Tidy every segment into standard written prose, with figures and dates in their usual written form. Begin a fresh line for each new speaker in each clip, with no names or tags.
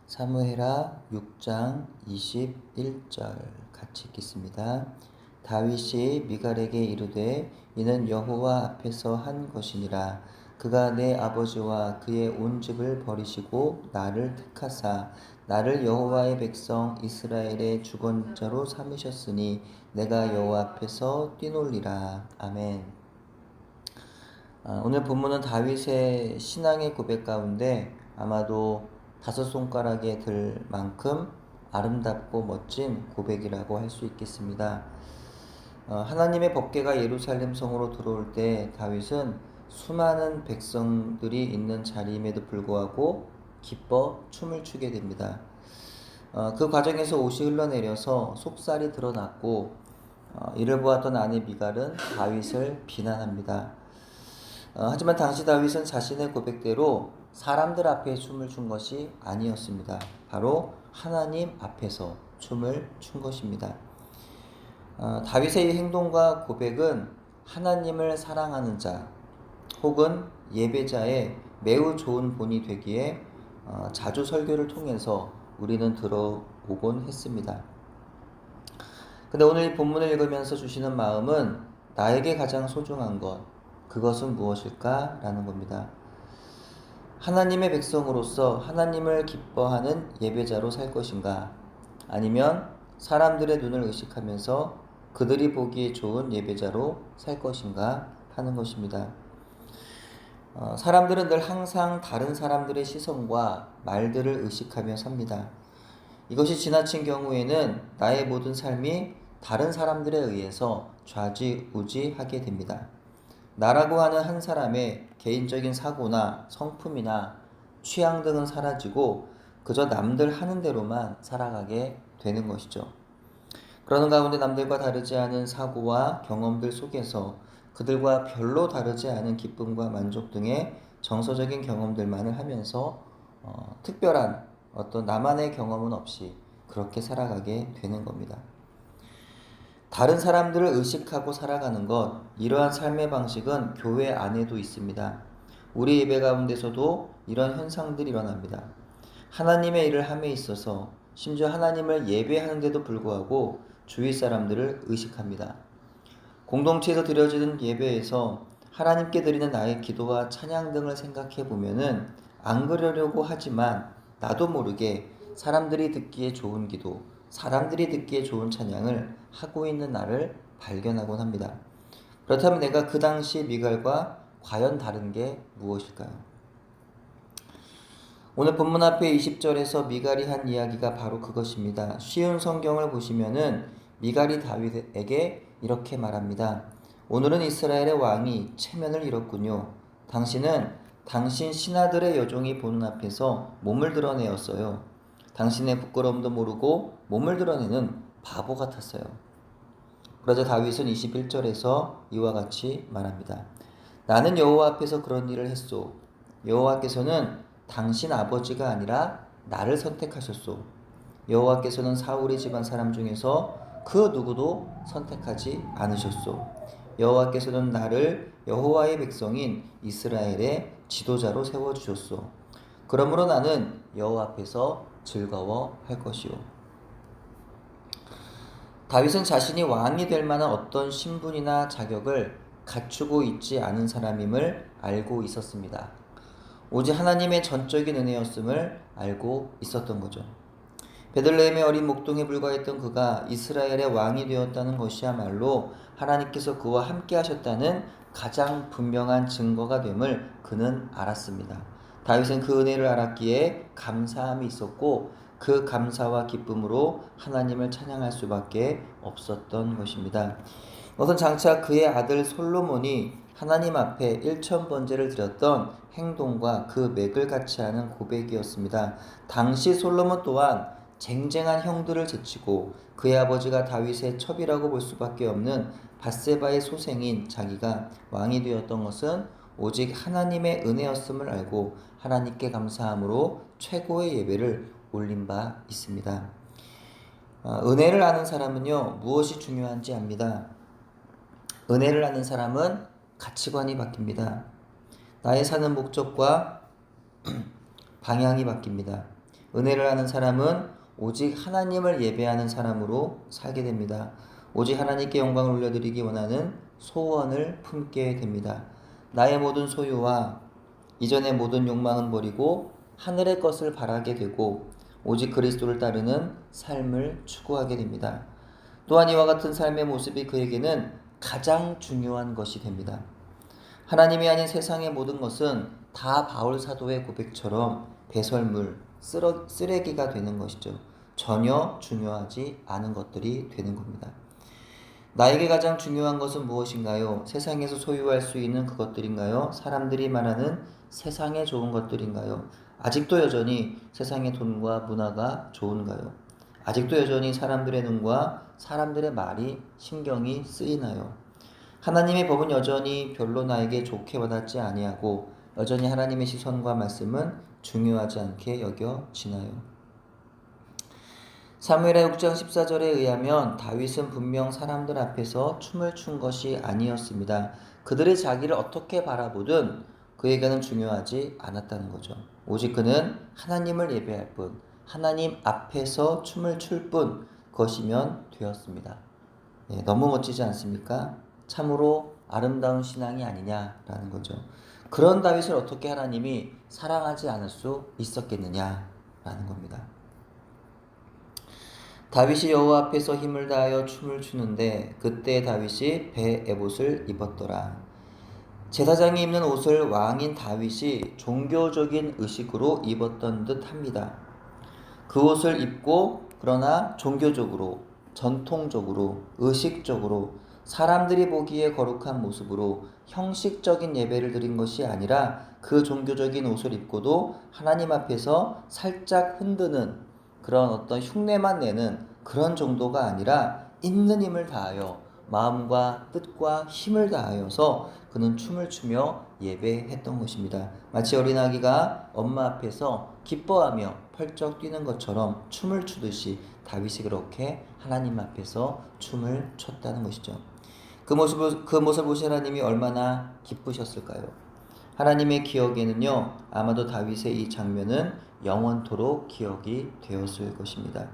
사무엘하 6장 21절 같이 읽겠습니다. 다윗이 미갈에게 이르되 이는 여호와 앞에서 한 것이니라. 그가 내 아버지와 그의 온 집을 버리시고 나를 택하사 나를 여호와의 백성 이스라엘의 주권자로 삼으셨으니 내가 여호와 앞에서 뛰놀리라. 아멘. 오늘 본문은 다윗의 신앙의 고백 가운데 아마도 5손가락에 들 만큼 아름답고 멋진 고백이라고 할 수 있겠습니다. 하나님의 법궤가 예루살렘 성으로 들어올 때 다윗은 수많은 백성들이 있는 자리임에도 불구하고 기뻐 춤을 추게 됩니다. 그 과정에서 옷이 흘러내려서 속살이 드러났고 이를 보았던 아내 미갈은 다윗을 비난합니다. 하지만 당시 다윗은 자신의 고백대로 사람들 앞에 춤을 춘 것이 아니었습니다. 바로 하나님 앞에서 춤을 춘 것입니다. 다윗의 행동과 고백은 하나님을 사랑하는 자 혹은 예배자의 매우 좋은 본이 되기에 자주 설교를 통해서 우리는 들어오곤 했습니다. 근데 오늘 이 본문을 읽으면서 주시는 마음은 나에게 가장 소중한 것, 그것은 무엇일까? 라는 겁니다. 하나님의 백성으로서 하나님을 기뻐하는 예배자로 살 것인가? 아니면 사람들의 눈을 의식하면서 그들이 보기에 좋은 예배자로 살 것인가? 하는 것입니다. 사람들은 늘 항상 다른 사람들의 시선과 말들을 의식하며 삽니다. 이것이 지나친 경우에는 나의 모든 삶이 다른 사람들에 의해서 좌지우지하게 됩니다. 나라고 하는 한 사람의 개인적인 사고나 성품이나 취향 등은 사라지고 그저 남들 하는 대로만 살아가게 되는 것이죠. 그러는 가운데 남들과 다르지 않은 사고와 경험들 속에서 그들과 별로 다르지 않은 기쁨과 만족 등의 정서적인 경험들만을 하면서 특별한 어떤 나만의 경험은 없이 그렇게 살아가게 되는 겁니다. 다른 사람들을 의식하고 살아가는 것, 이러한 삶의 방식은 교회 안에도 있습니다. 우리 예배 가운데서도 이런 현상들이 일어납니다. 하나님의 일을 함에 있어서 심지어 하나님을 예배하는데도 불구하고 주위 사람들을 의식합니다. 공동체에서 드려지는 예배에서 하나님께 드리는 나의 기도와 찬양 등을 생각해 보면은 안 그러려고 하지만 나도 모르게 사람들이 듣기에 좋은 기도, 사람들이 듣기에 좋은 찬양을 하고 있는 나를 발견하곤 합니다. 그렇다면 내가 그 당시 미갈과 과연 다른 게 무엇일까요? 오늘 본문 앞에 20절에서 미갈이 한 이야기가 바로 그것입니다. 쉬운 성경을 보시면은 미갈이 다윗에게 이렇게 말합니다. 오늘은 이스라엘의 왕이 체면을 잃었군요. 당신은 당신 신하들의 여종이 보는 앞에서 몸을 드러내었어요. 당신의 부끄러움도 모르고 몸을 드러내는 바보 같았어요. 그러자 다윗은 21절에서 이와 같이 말합니다. 나는 여호와 앞에서 그런 일을 했소. 여호와께서는 당신 아버지가 아니라 나를 선택하셨소. 여호와께서는 사울의 집안 사람 중에서 그 누구도 선택하지 않으셨소. 여호와께서는 나를 여호와의 백성인 이스라엘의 지도자로 세워주셨소. 그러므로 나는 여호와 앞에서 즐거워할 것이요. 다윗은 자신이 왕이 될 만한 어떤 신분이나 자격을 갖추고 있지 않은 사람임을 알고 있었습니다. 오직 하나님의 전적인 은혜였음을 알고 있었던 거죠. 베들레헴의 어린 목동에 불과했던 그가 이스라엘의 왕이 되었다는 것이야말로 하나님께서 그와 함께 하셨다는 가장 분명한 증거가 됨을 그는 알았습니다. 다윗은 그 은혜를 알았기에 감사함이 있었고 그 감사와 기쁨으로 하나님을 찬양할 수밖에 없었던 것입니다. 이것은 장차 그의 아들 솔로몬이 하나님 앞에 1000번제를 드렸던 행동과 그 맥을 같이 하는 고백이었습니다. 당시 솔로몬 또한 쟁쟁한 형들을 제치고 그의 아버지가 다윗의 첩이라고 볼 수밖에 없는 밧세바의 소생인 자기가 왕이 되었던 것은 오직 하나님의 은혜였음을 알고 하나님께 감사함으로 최고의 예배를 올린 바 있습니다. 은혜를 아는 사람은요, 무엇이 중요한지 압니다. 은혜를 아는 사람은 가치관이 바뀝니다. 나의 사는 목적과 방향이 바뀝니다. 은혜를 하는 사람은 오직 하나님을 예배하는 사람으로 살게 됩니다. 오직 하나님께 영광을 올려드리기 원하는 소원을 품게 됩니다. 나의 모든 소유와 이전의 모든 욕망은 버리고 하늘의 것을 바라게 되고 오직 그리스도를 따르는 삶을 추구하게 됩니다. 또한 이와 같은 삶의 모습이 그에게는 가장 중요한 것이 됩니다. 하나님이 아닌 세상의 모든 것은 다 바울 사도의 고백처럼 배설물, 쓰레기가 되는 것이죠. 전혀 중요하지 않은 것들이 되는 겁니다. 나에게 가장 중요한 것은 무엇인가요? 세상에서 소유할 수 있는 그것들인가요? 사람들이 말하는 세상의 좋은 것들인가요? 아직도 여전히 세상의 돈과 문화가 좋은가요? 아직도 여전히 사람들의 눈과 사람들의 말이 신경이 쓰이나요? 하나님의 법은 여전히 별로 나에게 좋게 와닿지 아니하고 여전히 하나님의 시선과 말씀은 중요하지 않게 여겨지나요? 사무엘하 6장 14절에 의하면 다윗은 분명 사람들 앞에서 춤을 춘 것이 아니었습니다. 그들의 자기를 어떻게 바라보든 그에게는 중요하지 않았다는 거죠. 오직 그는 하나님을 예배할 뿐, 하나님 앞에서 춤을 출 뿐, 것이면 되었습니다. 너무 멋지지 않습니까? 참으로 아름다운 신앙이 아니냐라는 거죠. 그런 다윗을 어떻게 하나님이 사랑하지 않을 수 있었겠느냐라는 겁니다. 다윗이 여호와 앞에서 힘을 다하여 춤을 추는데 그때 다윗이 배 에봇을 입었더라. 제사장이 입는 옷을 왕인 다윗이 종교적인 의식으로 입었던 듯 합니다. 그 옷을 입고 그러나 종교적으로, 전통적으로, 의식적으로 사람들이 보기에 거룩한 모습으로 형식적인 예배를 드린 것이 아니라 그 종교적인 옷을 입고도 하나님 앞에서 살짝 흔드는 그런 어떤 흉내만 내는 그런 정도가 아니라 있는 힘을 다하여 마음과 뜻과 힘을 다하여서 그는 춤을 추며 예배했던 것입니다. 마치 어린아기가 엄마 앞에서 기뻐하며 펄쩍 뛰는 것처럼 춤을 추듯이 다윗이 그렇게 하나님 앞에서 춤을 췄다는 것이죠. 그 모습을 보신 하나님이 얼마나 기쁘셨을까요? 하나님의 기억에는요, 아마도 다윗의 이 장면은 영원토록 기억이 되었을 것입니다.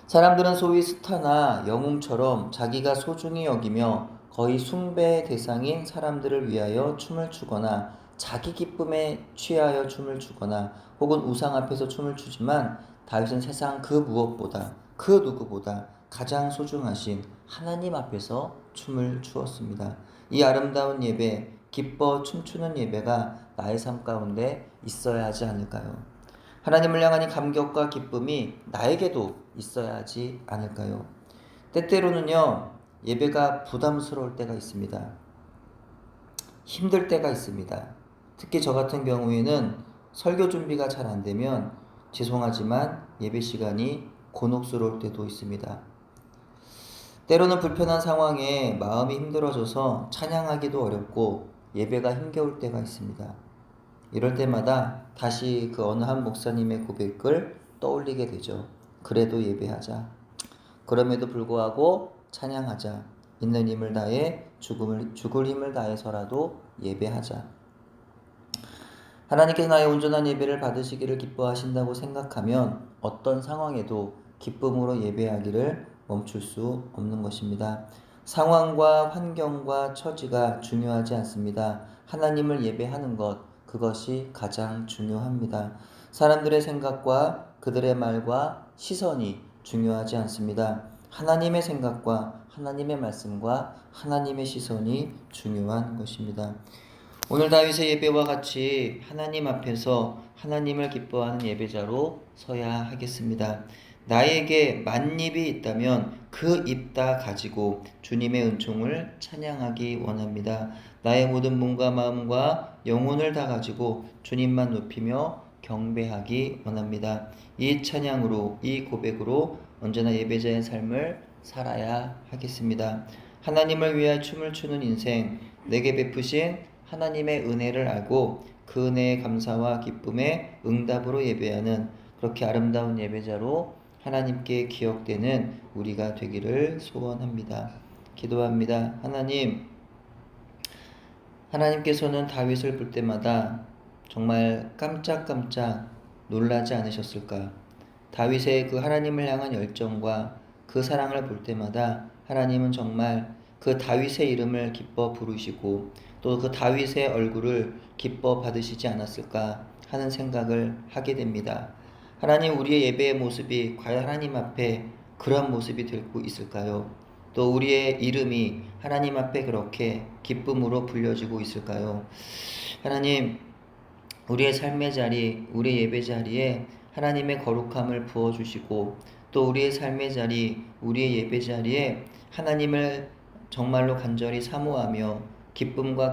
사람들은 소위 스타나 영웅처럼 자기가 소중히 여기며 거의 숭배의 대상인 사람들을 위하여 춤을 추거나 자기 기쁨에 취하여 춤을 추거나 혹은 우상 앞에서 춤을 추지만 다윗은 세상 그 무엇보다 그 누구보다 가장 소중하신 하나님 앞에서 춤을 추었습니다. 이 아름다운 예배, 기뻐 춤추는 예배가 나의 삶 가운데 있어야 하지 않을까요? 하나님을 향한 이 감격과 기쁨이 나에게도 있어야 하지 않을까요? 때때로는요, 예배가 부담스러울 때가 있습니다. 힘들 때가 있습니다. 특히 저 같은 경우에는 설교 준비가 잘 안 되면 죄송하지만 예배 시간이 곤혹스러울 때도 있습니다. 때로는 불편한 상황에 마음이 힘들어져서 찬양하기도 어렵고 예배가 힘겨울 때가 있습니다. 이럴 때마다 다시 그 어느 한 목사님의 고백을 떠올리게 되죠. 그래도 예배하자. 그럼에도 불구하고 찬양하자. 있는 힘을 다해 죽을 힘을 다해서라도 예배하자. 하나님께서 나의 온전한 예배를 받으시기를 기뻐하신다고 생각하면 어떤 상황에도 기쁨으로 예배하기를 멈출 수 없는 것입니다. 상황과 환경과 처지가 중요하지 않습니다. 하나님을 예배하는 것, 그것이 가장 중요합니다. 사람들의 생각과 그들의 말과 시선이 중요하지 않습니다. 하나님의 생각과 하나님의 말씀과 하나님의 시선이 중요한 것입니다. 오늘 다윗의 예배와 같이 하나님 앞에서 하나님을 기뻐하는 예배자로 서야 하겠습니다. 나에게 만입이 있다면 그 입 다 가지고 주님의 은총을 찬양하기 원합니다. 나의 모든 몸과 마음과 영혼을 다 가지고 주님만 높이며 경배하기 원합니다. 이 찬양으로, 이 고백으로 언제나 예배자의 삶을 살아야 하겠습니다. 하나님을 위하여 춤을 추는 인생, 내게 베푸신 하나님의 은혜를 알고 그 은혜의 감사와 기쁨의 응답으로 예배하는 그렇게 아름다운 예배자로 하나님께 기억되는 우리가 되기를 소원합니다. 기도합니다. 하나님께서는 다윗을 볼 때마다 정말 깜짝깜짝 놀라지 않으셨을까? 다윗의 그 하나님을 향한 열정과 그 사랑을 볼 때마다 하나님은 정말 그 다윗의 이름을 기뻐 부르시고 또 그 다윗의 얼굴을 기뻐 받으시지 않았을까 하는 생각을 하게 됩니다. 하나님, 우리의 예배의 모습이 과연 하나님 앞에 그런 모습이 되고 있을까요? 또 우리의 이름이 하나님 앞에 그렇게 기쁨으로 불려지고 있을까요? 하나님, 우리의 삶의 자리, 우리의 예배 자리에 하나님의 거룩함을 부어주시고 또 우리의 삶의 자리, 우리의 예배 자리에 하나님을 정말로 간절히 사모하며 기쁨과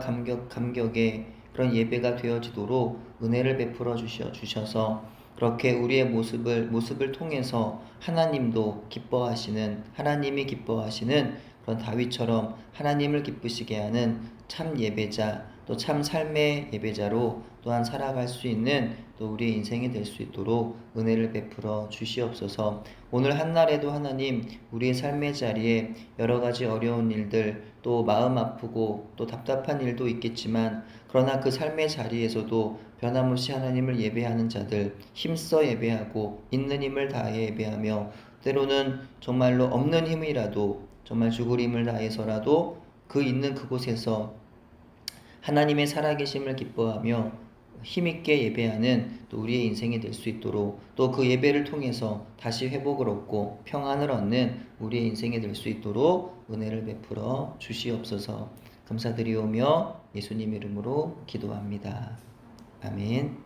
감격의 그런 예배가 되어지도록 은혜를 베풀어 주셔서 그렇게 우리의 모습을 통해서 하나님도 기뻐하시는, 하나님이 기뻐하시는 그런 다윗처럼 하나님을 기쁘시게 하는 참 예배자, 또 참 삶의 예배자로 또한 살아갈 수 있는 또 우리의 인생이 될 수 있도록 은혜를 베풀어 주시옵소서. 오늘 한날에도 하나님, 우리의 삶의 자리에 여러 가지 어려운 일들, 또 마음 아프고 또 답답한 일도 있겠지만 그러나 그 삶의 자리에서도 변함없이 하나님을 예배하는 자들, 힘써 예배하고 있는 힘을 다해 예배하며 때로는 정말로 없는 힘이라도 정말 죽을 힘을 다해서라도 그 있는 그곳에서 하나님의 살아계심을 기뻐하며 힘있게 예배하는 또 우리의 인생이 될 수 있도록 또 그 예배를 통해서 다시 회복을 얻고 평안을 얻는 우리의 인생이 될 수 있도록 은혜를 베풀어 주시옵소서. 감사드리오며 예수님 이름으로 기도합니다. 아멘.